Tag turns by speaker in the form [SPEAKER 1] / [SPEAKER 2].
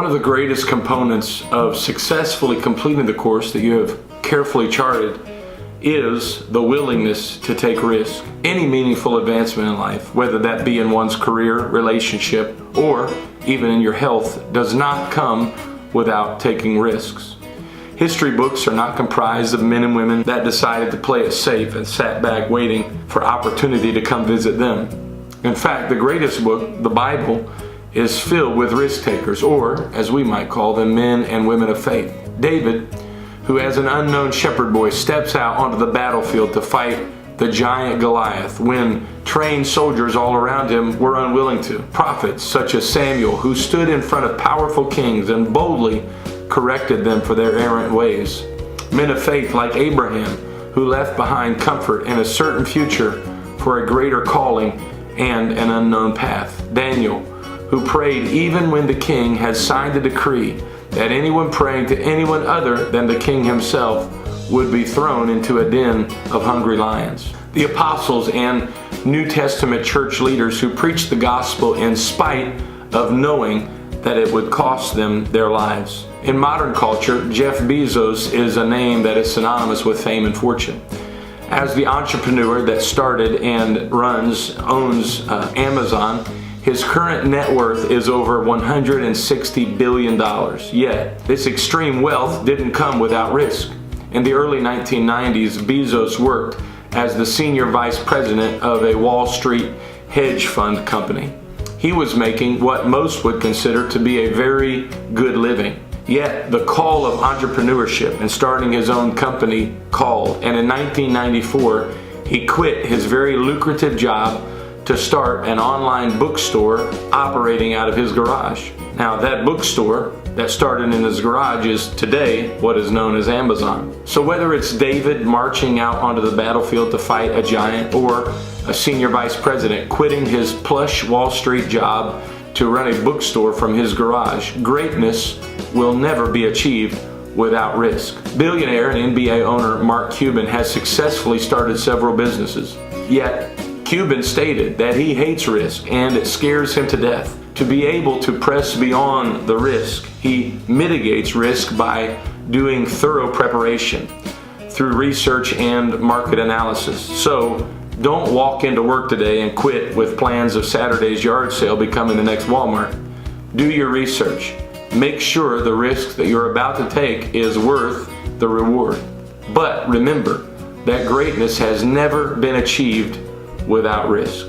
[SPEAKER 1] of the greatest components of successfully completing the course that you have carefully charted is the willingness to take risk. Any meaningful advancement in life, whether that be in one's career, relationship, or even in your health, does not come without taking risks. History books are not comprised of men and women that decided to play it safe and sat back waiting for opportunity to come visit them. In fact, the greatest book, the Bible, is filled with risk takers, or as we might call them, men and women of faith. David, who as an unknown shepherd boy steps out onto the battlefield to fight the giant Goliath when trained soldiers all around him were unwilling to. Prophets such as Samuel, who stood in front of powerful kings and boldly corrected them for their errant ways. Men of faith like Abraham, who left behind comfort and a certain future for a greater calling and an unknown path. Daniel, who prayed even when the king had signed a decree that anyone praying to anyone other than the king himself would be thrown into a den of hungry lions. The apostles and New Testament church leaders who preached the gospel in spite of knowing that it would cost them their lives. In modern culture, Jeff Bezos is a name that is synonymous with fame and fortune. As the entrepreneur that started and owns Amazon, his current net worth is over $160 billion. Yet, this extreme wealth didn't come without risk. In the early 1990s, Bezos worked as the senior vice president of a Wall Street hedge fund company. He was making what most would consider to be a very good living. Yet, the call of entrepreneurship and starting his own company called, and in 1994, he quit his very lucrative job to start an online bookstore operating out of his garage. Now, that bookstore that started in his garage is today what is known as Amazon. So whether it's David marching out onto the battlefield to fight a giant, or a senior vice president quitting his plush Wall Street job to run a bookstore from his garage, greatness will never be achieved without risk. Billionaire and NBA owner Mark Cuban has successfully started several businesses. Yet, Cuban stated that he hates risk and it scares him to death. To be able to press beyond the risk, he mitigates risk by doing thorough preparation through research and market analysis. So, don't walk into work today and quit with plans of Saturday's yard sale becoming the next Walmart. Do your research. Make sure the risk that you're about to take is worth the reward. But remember that greatness has never been achieved without risk.